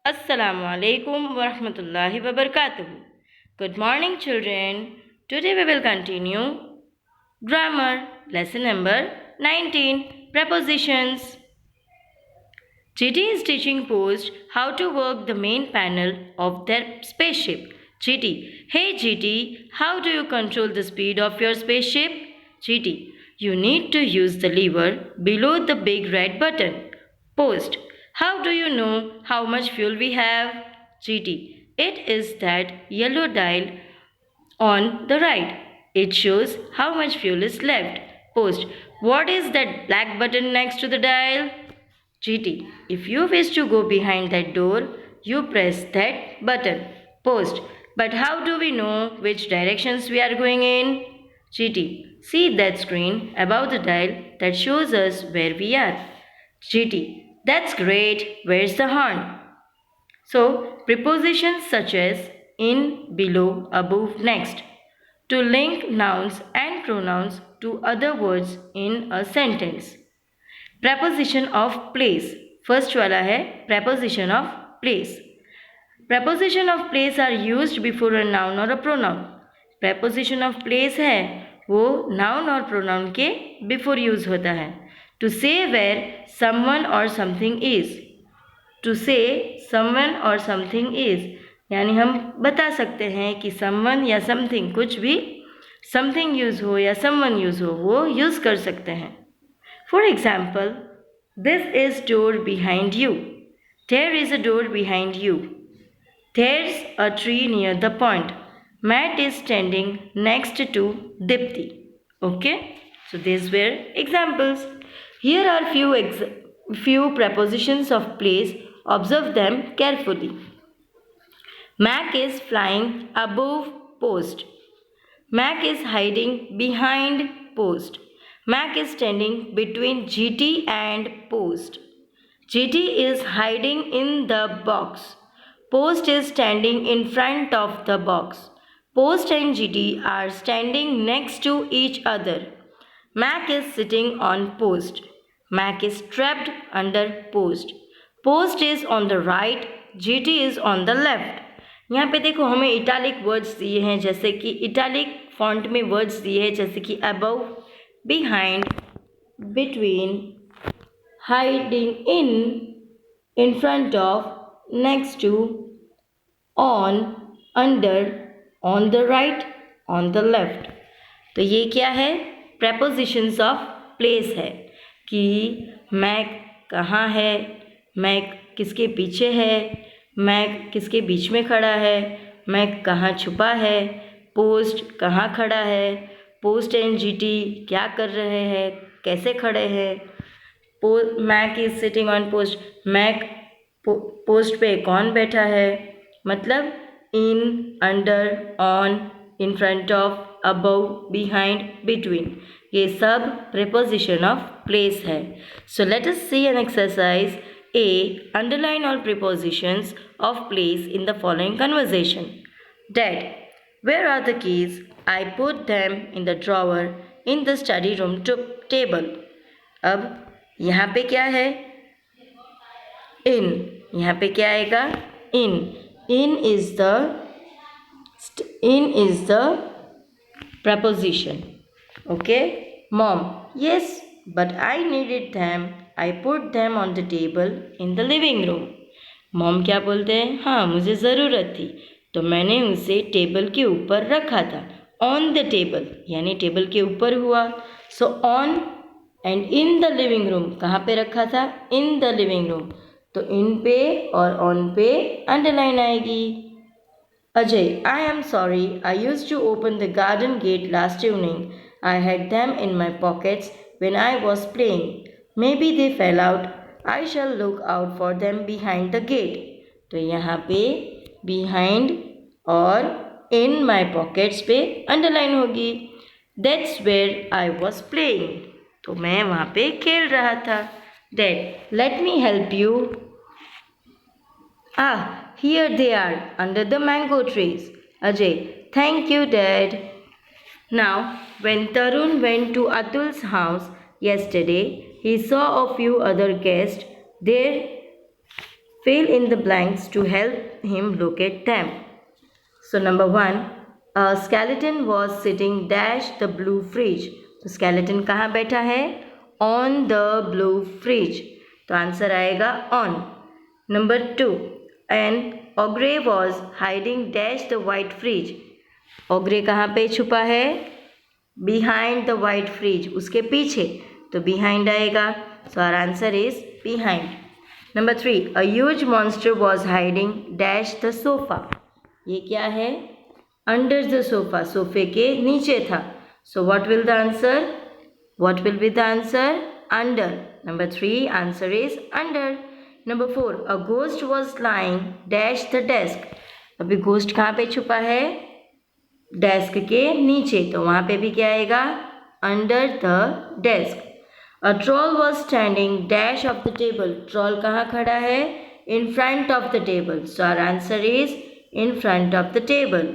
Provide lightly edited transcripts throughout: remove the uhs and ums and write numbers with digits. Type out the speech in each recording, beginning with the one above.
Assalamu alaikum wa rahmatullahi wa barakatuh. Good morning, children. Today we will continue grammar lesson number 19 prepositions. GT is teaching Post how to work the main panel of their spaceship. GT, hey GT, how do you control the speed of your spaceship? GT, you need to use the lever below the big red button. Post, how do you know how much fuel we have? GT, it is that yellow dial on the right. It shows how much fuel is left. Post, what is that black button next to the dial? GT, if you wish to go behind that door, you press that button. Post, but how do we know which directions we are going in? GT, see that screen above the dial that shows us where we are. GT, that's great. Where's the horn? So, prepositions such as in, below, above, next to link nouns and pronouns to other words in a sentence. Preposition of place. First वाला है preposition of place. Preposition of place are used before a noun or a pronoun. Preposition of place है वो noun और pronoun के before use होता है. To say where someone or something is. To say someone or something is यानी हम बता सकते हैं कि someone या something कुछ भी something use हो या someone use हो वो use कर सकते हैं. For example, this is door behind you. There is a door behind you. There's a tree near the pond. Matt is standing next to Dipti. Okay, so these were examples. Here are few prepositions of place. Observe them carefully. Mac is flying above post. Mac is hiding behind post. Mac is standing between GT and post. GT is hiding in the box. Post is standing in front of the box. Post and GT are standing next to each other. Mac is sitting on post. Mac is trapped under post. Post is on the right. GT is on the left. यहाँ पे देखो हमें italic words दिए हैं जैसे कि italic font में words दिए हैं जैसे कि above, behind, between, hiding in front of, next to, on, under, on the right, on the left. तो ये क्या है? प्रेपोजिशंस ऑफ प्लेस है कि मैक कहाँ है, मैक किसके पीछे है, मैक किसके बीच में खड़ा है, मैक कहाँ छुपा है, पोस्ट कहाँ खड़ा है, पोस्ट एंड जीटी क्या कर रहे हैं, कैसे खड़े हैं, Mac is sitting on post, Mac post पे कौन बैठा है, मतलब in, under, on, in front of, above, behind, between, ये सब प्रीपोजिशन ऑफ प्लेस है. So let us see an exercise. A. Underline all prepositions of place in the following conversation. Dad, where are the keys? I put them in the drawer in the study room table. अब यहाँ पे क्या है? In. यहाँ पे क्या आएगा? In. In is the preposition. Okay? Mom, yes, but I needed them. I put them on the table in the living room. Mom क्या बोलते हैं? हाँ, मुझे ज़रूरत थी तो मैंने उसे टेबल के ऊपर रखा था. ऑन द टेबल यानी टेबल के ऊपर हुआ. So on and in the living room कहाँ पे रखा था? In the living room. तो इन पे और ऑन पे अंडरलाइन आएगी. Ajay, I am sorry. I used to open the garden gate last evening. I had them in my pockets when I was playing. Maybe they fell out. I shall look out for them behind the gate. तो यहाँ पे behind और in my pockets पे underline होगी. That's where I was playing. तो मैं वहाँ पे खेल रहा था. Dad, let me help you. Here they are under the mango trees. Ajay, thank you, Dad. Now, when Tarun went to Atul's house yesterday, he saw a few other guests there fill in the blanks to help him locate them. So number 1, a skeleton was sitting dash the blue fridge. तो skeleton कहाँ बैठा है? On the blue fridge. तो answer आएगा on. Number 2, an ogre was hiding dash the white fridge. ogre कहाँ पे छुपा है? Behind the white fridge. उसके पीछे. तो behind आएगा. So our answer is behind. Number 3, a huge monster was hiding dash the sofa. ये क्या है? Under the sofa. सोफे के नीचे था. So what will the answer? What will be the answer? Under. Number 3, answer is under. Number 4, a ghost was lying dash the desk. अभी ghost कहाँ पे छुपा है? डेस्क के नीचे. तो वहाँ पे भी क्या आएगा? Under the desk. A troll was standing dash of the table. Troll कहाँ खड़ा है? In front of the table. So our answer is in front of the table.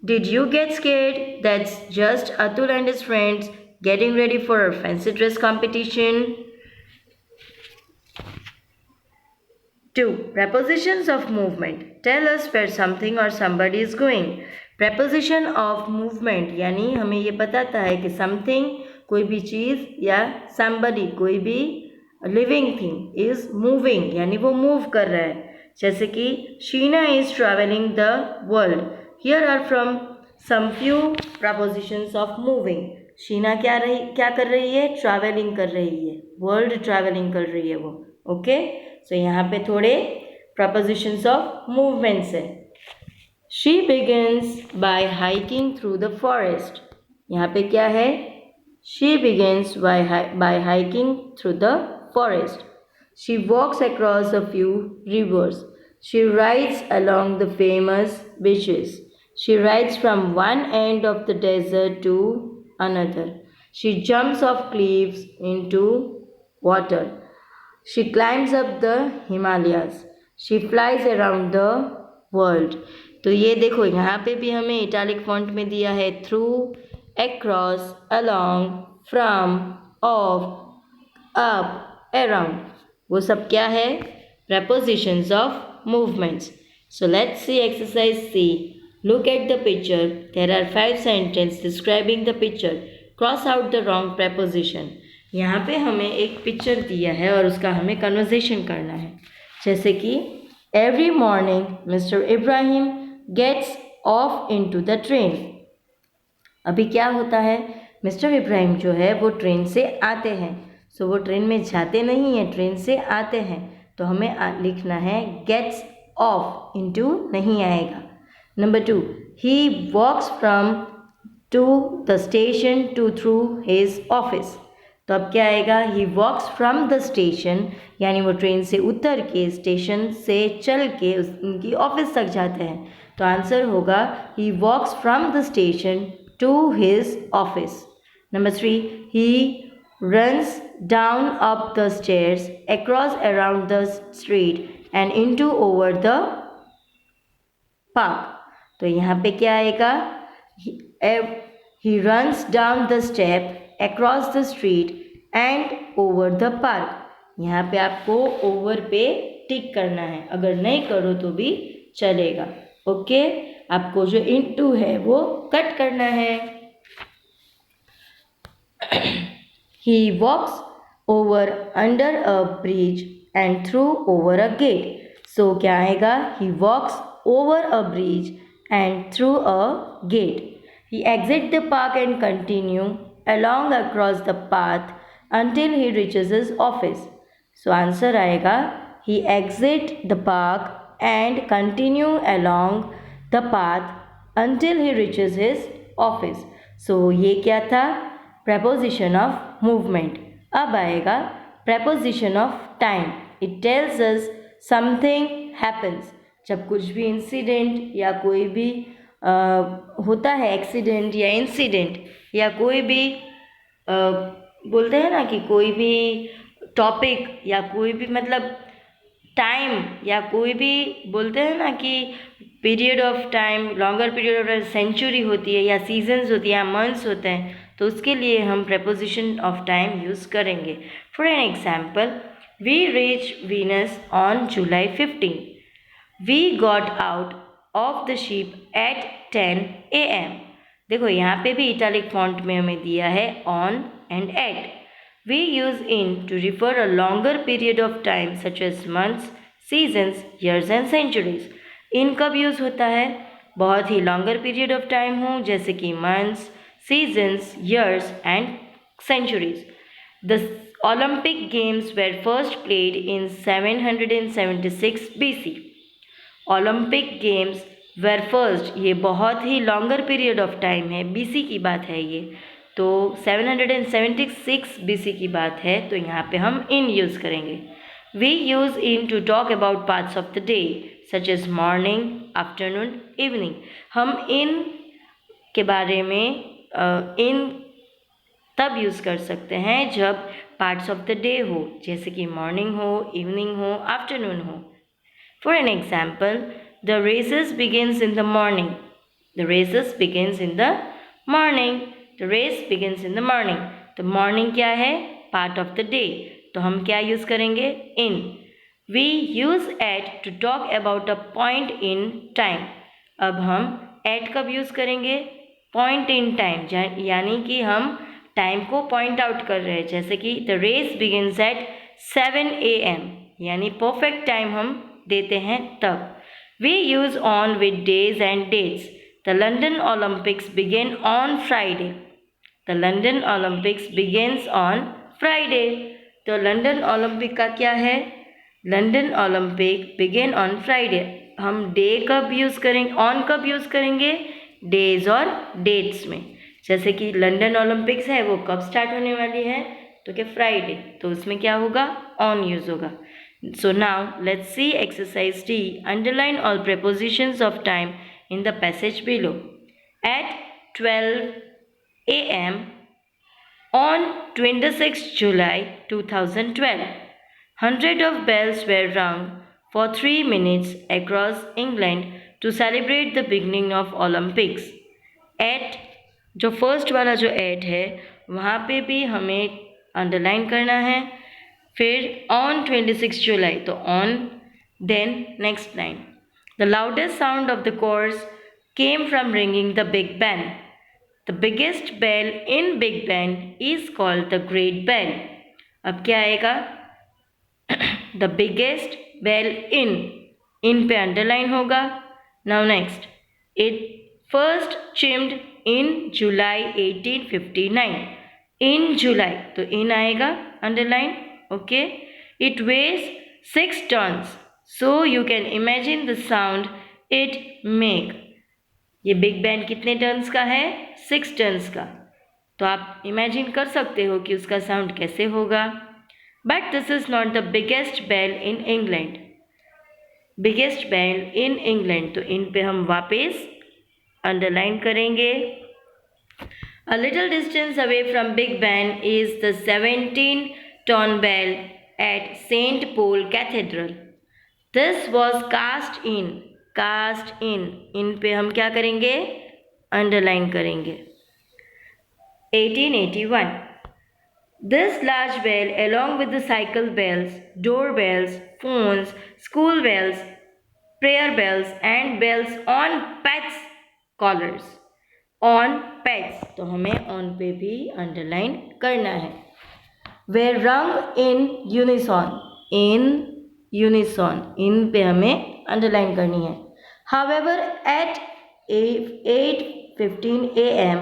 Did you get scared? That's just Atul and his friends getting ready for a fancy dress competition. 2. Prepositions of movement. Tell us where something or somebody is going. Preposition of movement यानी हमें ये बताता है कि something कोई भी चीज़ या somebody कोई भी living thing is moving यानी वो move कर रहा है. जैसे कि Sheena is traveling the world. Here are from some few prepositions of moving. Sheena क्या कर रही है? ट्रैवलिंग कर रही है. वर्ल्ड ट्रैवलिंग कर रही है वो. ओके. सो यहाँ पे थोड़े प्रपोजिशंस ऑफ मूवमेंट्स है. She begins by hiking through the forest. यहाँ पे क्या है? She begins by hiking through the forest. She walks across a few rivers. She rides along the famous beaches. She rides from one end of the desert to another. She jumps off cliffs into water. She climbs up the Himalayas. She flies around the world. तो ये देखो यहाँ पे भी हमें italic font में दिया है through, across, along, from, of, up, around. वो सब क्या है? Prepositions of movements. So let's see exercise C. Look at the picture. There are 5 sentences describing the picture. Cross out the wrong preposition. यहाँ पे हमें एक पिक्चर दिया है और उसका हमें कन्वर्सेशन करना है. जैसे कि every morning Mr. Ibrahim gets off into the train. अभी क्या होता है? मिस्टर इब्राहिम जो है वो ट्रेन से आते हैं. सो वो ट्रेन में जाते नहीं हैं, ट्रेन से आते हैं. तो हमें लिखना है gets off. into नहीं आएगा. Number 2, he walks from to the station to through his office. तो अब क्या आएगा? He walks from the station यानी वो ट्रेन से उतर के स्टेशन से चल के उनकी ऑफिस तक जाते हैं. तो आंसर होगा he walks from the station to his office. Number 3, he runs down up the stairs across around the street and into over the park. तो यहाँ पे क्या आएगा? He runs down the step across the street and over the park. यहाँ पे आपको over पे टिक करना है. अगर नहीं करो तो भी चलेगा. ओके. आपको जो into है वो कट करना है. He walks over under a bridge and through over a gate. So क्या आएगा? He walks over a bridge and through a gate. He exits the park and continue along across the path until he reaches his office. So answer आएगा he exits the park and continue along the path until he reaches his office. So ये क्या था? Preposition of movement. अब आएगा preposition of time. It tells us something happens. जब कुछ भी incident या कोई भी होता है, एक्सीडेंट या इंसिडेंट या कोई भी बोलते हैं ना कि कोई भी टॉपिक या कोई भी मतलब टाइम या कोई भी बोलते हैं ना कि period of time, longer period of century होती है या सीजन्स होती है या मंथ्स होते हैं, तो उसके लिए हम प्रेपोजिशन ऑफ टाइम यूज़ करेंगे. For an example, We reached Venus on July 15. We got out of the ship at 10 a.m. देखो यहाँ पे भी इटैलिक फॉन्ट में हमें दिया है on and at. We use in to refer a longer period of time such as months, seasons, years and centuries. in कब use होता है? बहुत ही longer period of time हो, जैसे कि months, seasons, years and centuries. The Olympic Games were first played in 776 BC. Olympic games were first, ये बहुत ही लॉन्गर पीरियड ऑफ टाइम है, बीसी की बात है ये, तो 776 बीसी की बात है, तो यहाँ पे हम इन यूज़ करेंगे. We use in to talk about parts of the day such as morning, afternoon, evening. हम इन के बारे में इन तब यूज़ कर सकते हैं जब पार्ट्स ऑफ द डे हो, जैसे कि मॉर्निंग हो, इवनिंग हो, आफ्टरनून हो. For an example, the races begins in the morning. The races begins in the morning. The race begins in the morning. तो morning क्या है? Part of the day. तो हम क्या यूज़ करेंगे? In. We use at to talk about a point in time. अब हम at कब यूज़ करेंगे? Point in time. यानी कि हम टाइम को पॉइंट आउट कर रहे हैं, जैसे कि the race begins at 7 a.m. यानी परफेक्ट टाइम हम देते हैं तब. We use on with days and dates. The London Olympics begin on Friday. The London Olympics begins on Friday. तो लंदन ओलंपिक का क्या है? London Olympic begin on Friday. हम डे कब यूज़ करेंगे, ऑन कब यूज़ करेंगे? डेज और डेट्स में. जैसे कि लंदन ओलंपिक्स है, वो कब स्टार्ट होने वाली है? तो क्या फ्राइडे, तो उसमें क्या होगा? ऑन यूज़ होगा. So now let's see exercise D. Underline all prepositions of time in the passage below. At 12 a.m. on 26 July 2012, hundreds of bells were rung for 3 minutes across England to celebrate the beginning of Olympics. At जो first वाला जो eight है वहाँ पे भी हमें underline करना है. फिर ऑन 26 जुलाई, तो on, then next line. The loudest sound of the course came from ringing the Big Ben. The biggest bell in Big Ben is called the great bell. अब क्या आएगा? द बिगेस्ट बेल इन पे underline होगा. Now next, it first चिम्ड इन जुलाई 1859. इन जुलाई, तो इन आएगा underline. Okay, it weighs 6 tons, so you can imagine the sound it make. ये big band कितने turns का है? 6 टन्स का. तो आप इमेजिन कर सकते हो कि उसका साउंड कैसे होगा. But this is not the biggest bell in England. Biggest bell in England, तो इन पे हम वापस अंडरलाइन करेंगे. A little distance away from Big Ben is the 17-ton bell at St. Paul Cathedral. This was cast in. इन पे हम क्या करेंगे? Underline करेंगे. 1881. This large bell, along with the cycle bells, door bells, phones, school bells, prayer bells and bells on pets collars. On pets, तो हमें on पे भी underline करना है. वे रंग इन यूनिसॉन, इन पे हमें अंडरलाइन करनी है. However at 8:15 a.m.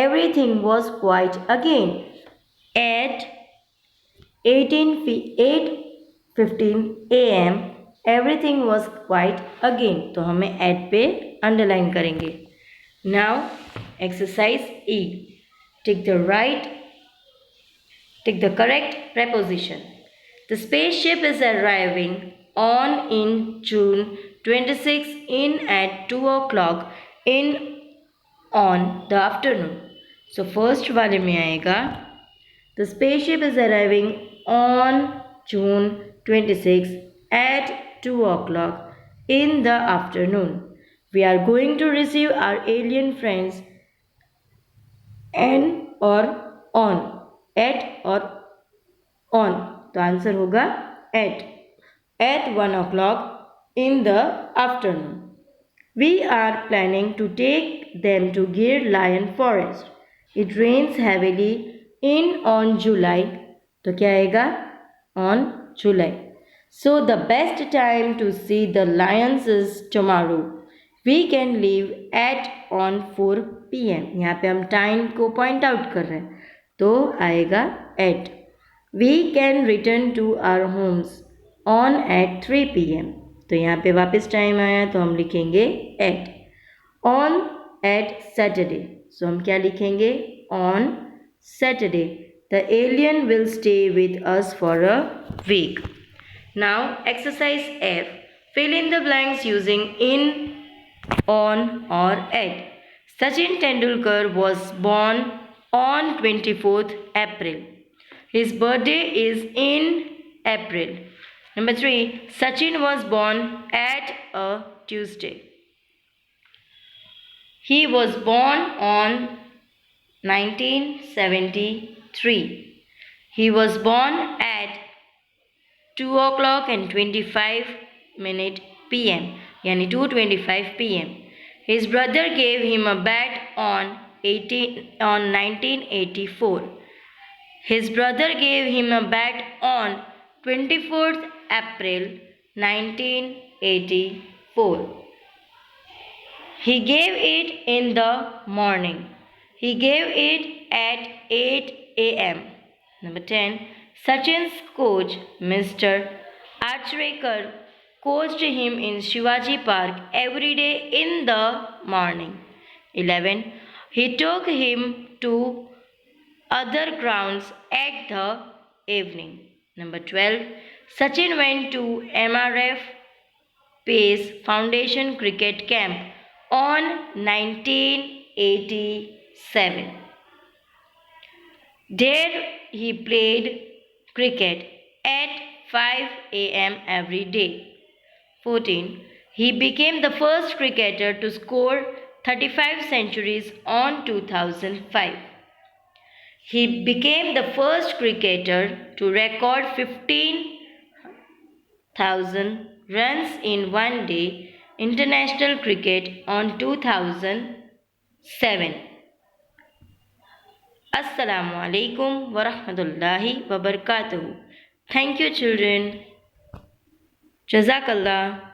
everything was quiet again. At 8:15 a.m. everything was quiet again, तो हमें एट पे अंडरलाइन करेंगे. Now exercise E. Take the correct preposition. The spaceship is arriving on in June 26 in at 2 o'clock in on the afternoon. So first वाले में आएगा the spaceship is arriving on June 26 at 2 o'clock in the afternoon. We are going to receive our alien friends and or on, at or on. तो answer होगा at 1 o'clock in the afternoon. We are planning to take them to Gir Lion Forest. It rains heavily on July. तो क्या आएगा? On July. So the best time to see the lions is tomorrow. We can leave at on 4 p.m. यहाँ पे हम time को point out कर रहे हैं, तो आएगा at. We can return to our homes on at 3 p.m. तो यहाँ पे वापस टाइम आया तो हम लिखेंगे at. On at Saturday. So हम क्या लिखेंगे? On Saturday. The alien will stay with us for a week. Now exercise F. Fill in the blanks using in, on or at. Sachin Tendulkar was born on 24th April. His birthday is in April. Number 3. Sachin was born at a Tuesday. He was born on 1973. He was born at 2 o'clock and 25 minute p.m. यानी 2:25 p.m. His brother gave him a bat on 1984. His brother gave him a bat on 24th April 1984. He gave it in the morning. He gave it at 8 a.m. Number 10. Sachin's coach, Mr. Achrekar, coached him in Shivaji Park every day in the morning. 11. He took him to other grounds at the evening. Number 12. Sachin went to MRF Pace Foundation Cricket Camp on 1987. There he played cricket at 5 a.m. every day. 14. He became the first cricketer to score 35 centuries on 2005. He became the first cricketer to record 15,000 runs in one day international cricket on 2007. Assalamu alaikum wa rahmatullahi wa barakatuh. Thank you children. Jazakallah.